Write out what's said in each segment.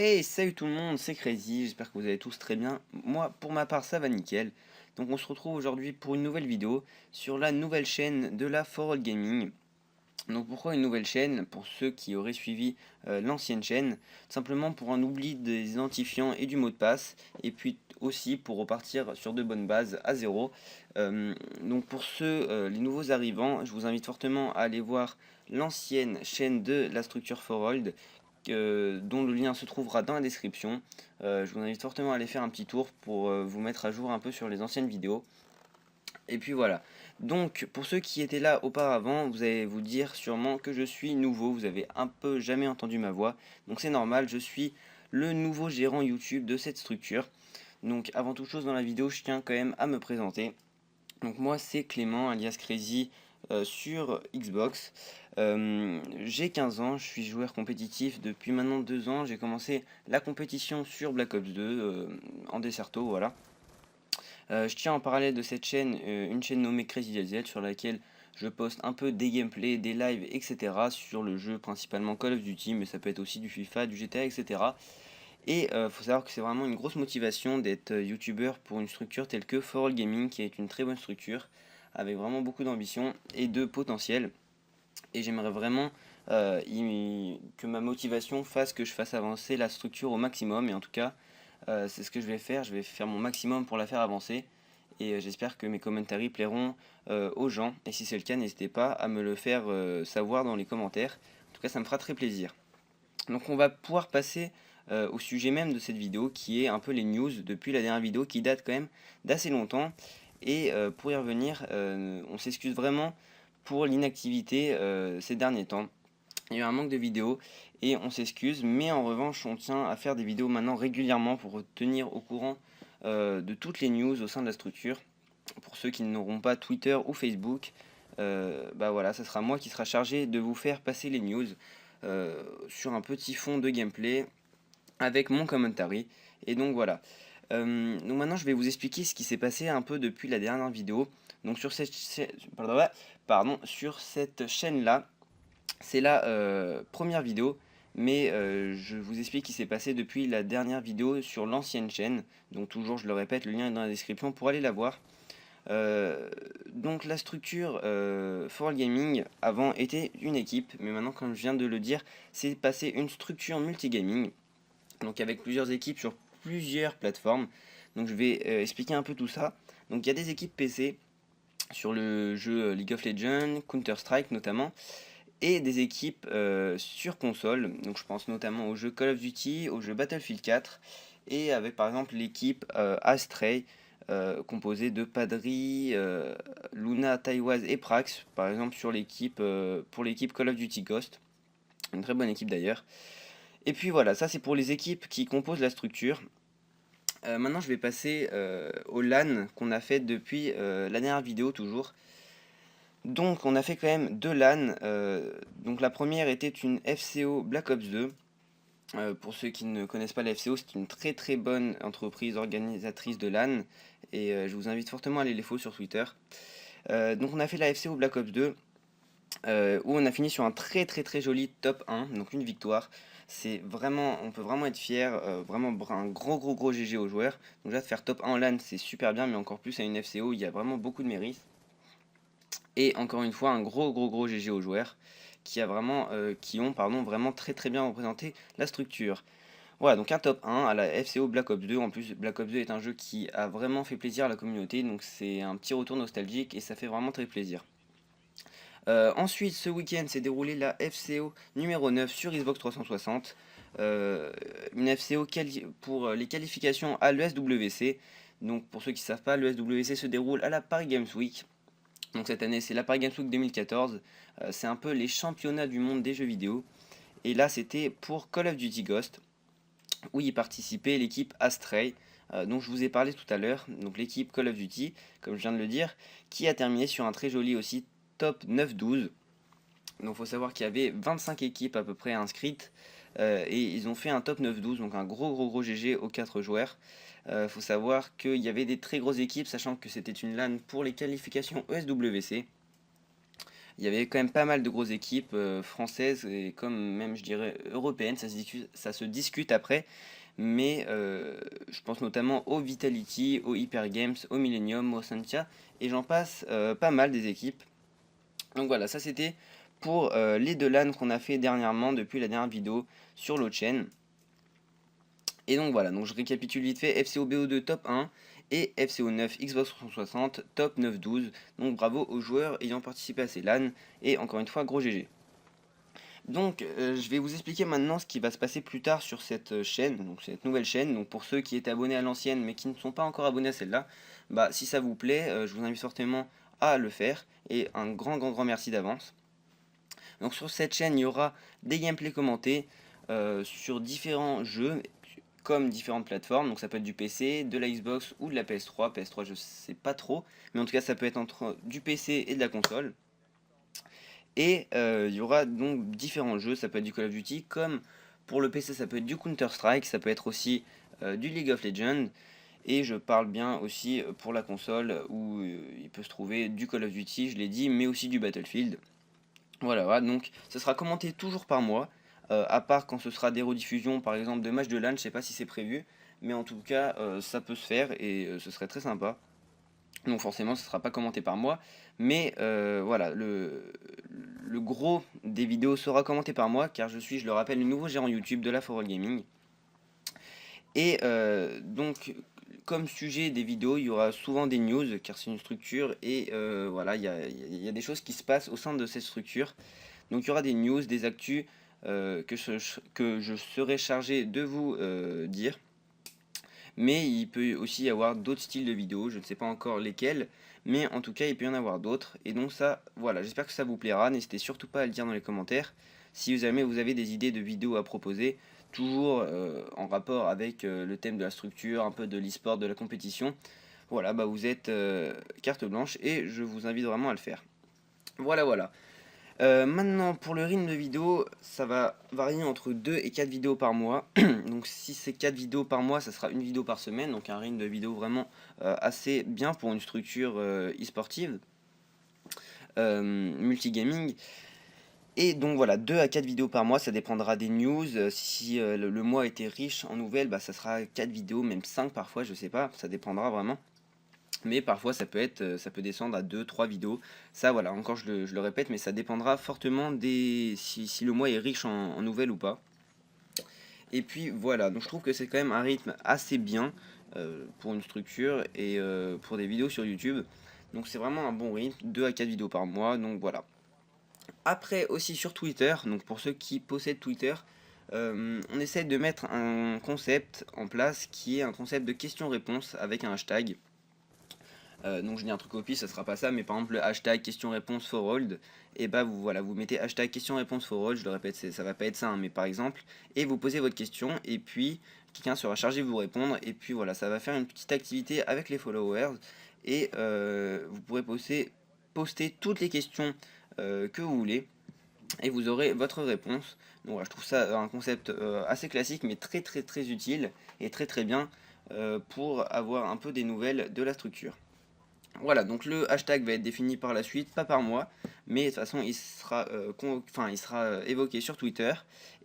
Hey, salut tout le monde, c'est Crazy, j'espère que vous allez tous très bien. Moi, pour ma part, ça va nickel. Donc on se retrouve aujourd'hui pour une nouvelle vidéo sur la nouvelle chaîne de la For All Gaming. Donc pourquoi une nouvelle chaîne? Pour ceux qui auraient suivi l'ancienne chaîne, tout simplement pour un oubli des identifiants et du mot de passe, et puis aussi pour repartir sur de bonnes bases à zéro. Donc pour ceux, les nouveaux arrivants, je vous invite fortement à aller voir l'ancienne chaîne de la structure For All, dont le lien se trouvera dans la description. Je vous invite fortement à aller faire un petit tour pour vous mettre à jour un peu sur les anciennes vidéos. Et puis voilà. Donc, pour ceux qui étaient là auparavant, vous allez vous dire sûrement que je suis nouveau. Vous avez un peu jamais entendu ma voix. Donc c'est normal, je suis le nouveau gérant YouTube de cette structure. Donc avant toute chose dans la vidéo, je tiens quand même à me présenter. Donc moi c'est Clément alias Crazy sur Xbox. J'ai 15 ans, je suis joueur compétitif depuis maintenant 2 ans. J'ai commencé la compétition sur Black Ops 2 en Desserto, voilà. Je tiens en parallèle de cette chaîne une chaîne nommée Crazy DLZ sur laquelle je poste un peu des gameplays, des lives, etc. sur le jeu principalement Call of Duty, mais ça peut être aussi du FIFA, du GTA, etc. Et faut savoir que c'est vraiment une grosse motivation d'être youtubeur pour une structure telle que For All Gaming, qui est une très bonne structure, avec vraiment beaucoup d'ambition et de potentiel. Et j'aimerais vraiment que ma motivation fasse que je fasse avancer la structure au maximum. Et en tout cas, c'est ce que je vais faire mon maximum pour la faire avancer. Et j'espère que mes commentaires plairont aux gens. Et si c'est le cas, n'hésitez pas à me le faire savoir dans les commentaires. En tout cas, ça me fera très plaisir. Donc on va pouvoir passer au sujet même de cette vidéo qui est un peu les news depuis la dernière vidéo qui date quand même d'assez longtemps. Et pour y revenir, on s'excuse vraiment pour l'inactivité ces derniers temps. Il y a eu un manque de vidéos et on s'excuse, mais en revanche on tient à faire des vidéos maintenant régulièrement pour vous tenir au courant de toutes les news au sein de la structure. Pour ceux qui n'auront pas Twitter ou Facebook, bah voilà, ça sera moi qui sera chargé de vous faire passer les news sur un petit fond de gameplay avec mon commentary. Et donc voilà. Donc maintenant je vais vous expliquer ce qui s'est passé un peu depuis la dernière vidéo. Donc sur sur cette chaîne là, c'est la première vidéo, mais je vous explique ce qui s'est passé depuis la dernière vidéo sur l'ancienne chaîne. Donc toujours je le répète, le lien est dans la description pour aller la voir. Donc la structure For All Gaming avant était une équipe, mais maintenant comme je viens de le dire, c'est passé une structure multigaming, donc avec plusieurs équipes sur plusieurs plateformes. Donc je vais expliquer un peu tout ça. Donc il y a des équipes PC sur le jeu League of Legends, Counter-Strike notamment, et des équipes sur console. Donc je pense notamment au jeu Call of Duty, au jeu Battlefield 4, et avec par exemple l'équipe Astray, composée de Padri, Luna, Taiwaz et Prax, par exemple sur l'équipe pour l'équipe Call of Duty Ghost, une très bonne équipe d'ailleurs. Et puis voilà, ça c'est pour les équipes qui composent la structure. Maintenant je vais passer au LAN qu'on a fait depuis la dernière vidéo toujours. Donc on a fait quand même deux LAN. Donc la première était une FCO Black Ops 2. Pour ceux qui ne connaissent pas la FCO, c'est une très très bonne entreprise organisatrice de LAN. Et je vous invite fortement à aller les follow sur Twitter. Donc on a fait la FCO Black Ops 2. Où on a fini sur un très très très joli top 1, donc une victoire. C'est vraiment, on peut vraiment être fier, vraiment un gros GG aux joueurs. Donc là, de faire top 1 en LAN, c'est super bien, mais encore plus à une FCO, il y a vraiment beaucoup de mérite. Et encore une fois, un gros GG aux joueurs qui ont vraiment très très bien représenté la structure. Voilà, donc un top 1 à la FCO Black Ops 2. En plus, Black Ops 2 est un jeu qui a vraiment fait plaisir à la communauté, donc c'est un petit retour nostalgique et ça fait vraiment très plaisir. Ensuite, ce week-end s'est déroulé la FCO numéro 9 sur Xbox 360. Une FCO pour les qualifications à l'ESWC. Donc pour ceux qui ne savent pas, l'ESWC se déroule à la Paris Games Week. Donc cette année c'est la Paris Games Week 2014. C'est un peu les championnats du monde des jeux vidéo. Et là c'était pour Call of Duty Ghost, où y participait l'équipe Astray, dont je vous ai parlé tout à l'heure. Donc l'équipe Call of Duty, comme je viens de le dire, qui a terminé sur un très joli aussi top 9-12. Donc il faut savoir qu'il y avait 25 équipes à peu près inscrites et ils ont fait un top 9-12, donc un gros GG aux 4 joueurs. Il faut savoir qu'il y avait des très grosses équipes, sachant que c'était une LAN pour les qualifications ESWC. il y avait quand même pas mal de grosses équipes françaises et comme même je dirais européennes, ça se discute après, mais je pense notamment au Vitality, au Hyper Games, au Millennium, au Santia, et j'en passe pas mal des équipes. Donc voilà, ça c'était pour les deux LAN qu'on a fait dernièrement depuis la dernière vidéo sur l'autre chaîne. Et donc voilà, donc je récapitule vite fait, FCO BO2 top 1 et FCO 9 Xbox 360 top 9-12. Donc bravo aux joueurs ayant participé à ces LAN et encore une fois gros GG. Donc je vais vous expliquer maintenant ce qui va se passer plus tard sur cette chaîne, donc cette nouvelle chaîne. Donc pour ceux qui étaient abonnés à l'ancienne mais qui ne sont pas encore abonnés à celle-là, bah si ça vous plaît, je vous invite fortement à le faire et un grand merci d'avance. Donc sur cette chaîne, il y aura des gameplays commentés sur différents jeux comme différentes plateformes. Donc ça peut être du PC, de la Xbox ou de la PS3. PS3 je sais pas trop, mais en tout cas ça peut être entre du PC et de la console. Et il y aura donc différents jeux, ça peut être du Call of Duty, comme pour le PC ça peut être du Counter-Strike, ça peut être aussi du League of Legends. Et je parle bien aussi pour la console où il peut se trouver du Call of Duty, je l'ai dit, mais aussi du Battlefield. Voilà, donc ça sera commenté toujours par moi, à part quand ce sera des rediffusions par exemple de matchs de LAN, je sais pas si c'est prévu, mais en tout cas ça peut se faire et ce serait très sympa. Donc forcément ce sera pas commenté par moi, mais voilà, le gros des vidéos sera commenté par moi, car je suis, je le rappelle, le nouveau gérant YouTube de la For All Gaming. Et donc, comme sujet des vidéos, il y aura souvent des news, car c'est une structure, et voilà, il y a des choses qui se passent au sein de cette structure. Donc il y aura des news, des actus que je serai chargé de vous dire. Mais il peut aussi y avoir d'autres styles de vidéos, je ne sais pas encore lesquels, mais en tout cas il peut y en avoir d'autres. Et donc ça, voilà, j'espère que ça vous plaira, n'hésitez surtout pas à le dire dans les commentaires. Si jamais vous avez des idées de vidéos à proposer, toujours en rapport avec le thème de la structure, un peu de l'e-sport, de la compétition, voilà, bah vous êtes carte blanche et je vous invite vraiment à le faire. Voilà. Maintenant, pour le rythme de vidéo, ça va varier entre 2 et 4 vidéos par mois. Donc si c'est 4 vidéos par mois, ça sera une vidéo par semaine. Donc un rythme de vidéo vraiment assez bien pour une structure e-sportive, multigaming. Et donc voilà, 2 à 4 vidéos par mois, ça dépendra des news. Si le mois était riche en nouvelles, bah, ça sera 4 vidéos, même 5 parfois, je sais pas, ça dépendra vraiment. Mais parfois ça peut descendre à 2-3 vidéos. Ça voilà, encore je le répète, mais ça dépendra fortement si le mois est riche en nouvelles ou pas. Et puis voilà, donc je trouve que c'est quand même un rythme assez bien pour une structure et pour des vidéos sur YouTube. Donc c'est vraiment un bon rythme, 2 à 4 vidéos par mois, donc voilà. Après aussi sur Twitter, donc pour ceux qui possèdent Twitter, on essaie de mettre un concept en place qui est un concept de questions-réponses avec un hashtag. Donc je dis un truc au pif, ça sera pas ça, mais par exemple le hashtag question-réponse for all, et bah vous mettez hashtag question-réponse for all, je le répète, ça va pas être ça, hein, mais par exemple, et vous posez votre question, et puis quelqu'un sera chargé de vous répondre, et puis voilà, ça va faire une petite activité avec les followers, et vous pourrez poster toutes les questions que vous voulez, et vous aurez votre réponse. Donc voilà, je trouve ça un concept assez classique, mais très utile, et très bien pour avoir un peu des nouvelles de la structure. Voilà, donc le hashtag va être défini par la suite, pas par moi, mais de toute façon il sera, évoqué sur Twitter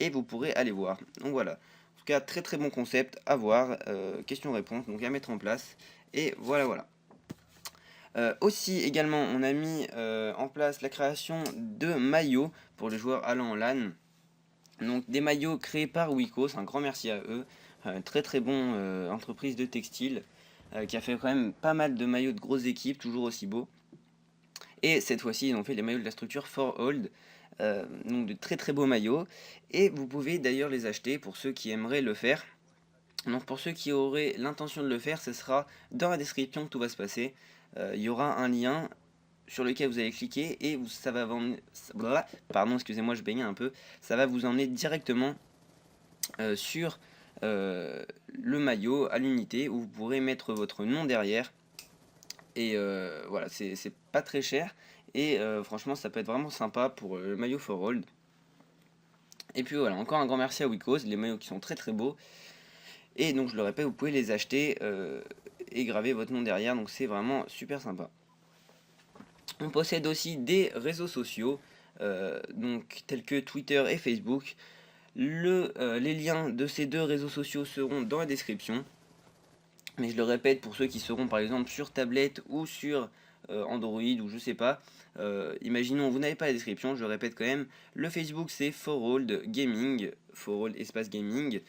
et vous pourrez aller voir. Donc voilà, en tout cas très bon concept à voir, question-réponse, donc à mettre en place, et voilà. Aussi également on a mis en place la création de maillots pour les joueurs allant en LAN. Donc des maillots créés par Wikos, un grand merci à eux, très bon entreprise de textile qui a fait quand même pas mal de maillots de grosses équipes, toujours aussi beaux. Et cette fois-ci, ils ont fait les maillots de la structure For Hold, donc de très beaux maillots. Et vous pouvez d'ailleurs les acheter pour ceux qui aimeraient le faire. Donc pour ceux qui auraient l'intention de le faire, ce sera dans la description que tout va se passer. Il y aura un lien sur lequel vous allez cliquer et ça va vous emmener... Pardon, excusez-moi, je baignais un peu. Ça va vous emmener directement sur le maillot à l'unité où vous pourrez mettre votre nom derrière. Et voilà, c'est pas très cher. Et franchement, ça peut être vraiment sympa pour le maillot for Hold. Et puis voilà, encore un grand merci à Wikos, les maillots qui sont très beaux. Et donc je le répète, vous pouvez les acheter et graver votre nom derrière, donc c'est vraiment super sympa. On possède aussi des réseaux sociaux, donc tels que Twitter et Facebook. Les liens de ces deux réseaux sociaux seront dans la description. Mais je le répète, pour ceux qui seront par exemple sur tablette ou sur Android ou je sais pas, imaginons vous n'avez pas la description, je le répète quand même, le Facebook c'est Forold Gaming, Forold espace gaming,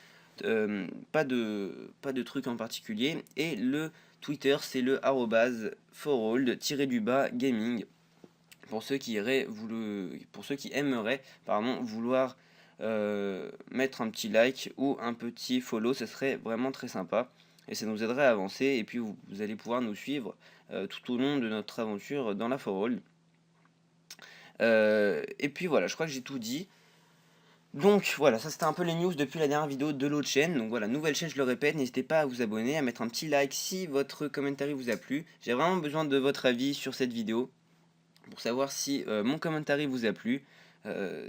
pas de truc en particulier, et le Twitter c'est le arrobase Forold gaming, pour ceux qui aimeraient pardon, vouloir mettre un petit like ou un petit follow, ce serait vraiment très sympa et ça nous aiderait à avancer, et puis vous allez pouvoir nous suivre tout au long de notre aventure dans la Forold. Et puis voilà, je crois que j'ai tout dit. Donc voilà, ça c'était un peu les news depuis la dernière vidéo de l'autre chaîne. Donc voilà, nouvelle chaîne, je le répète, n'hésitez pas à vous abonner, à mettre un petit like si votre commentaire vous a plu. J'ai vraiment besoin de votre avis sur cette vidéo pour savoir si mon commentaire vous a plu,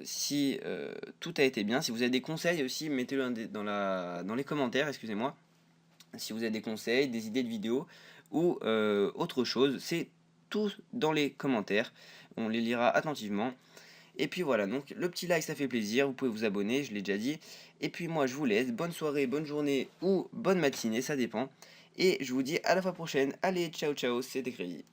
si tout a été bien. Si vous avez des conseils aussi, mettez-le dans les commentaires, excusez-moi. Si vous avez des conseils, des idées de vidéos ou autre chose, c'est tout dans les commentaires. On les lira attentivement. Et puis voilà, donc le petit like ça fait plaisir, vous pouvez vous abonner, je l'ai déjà dit. Et puis moi je vous laisse, bonne soirée, bonne journée ou bonne matinée, ça dépend. Et je vous dis à la fois prochaine, allez ciao ciao, c'était Crazy.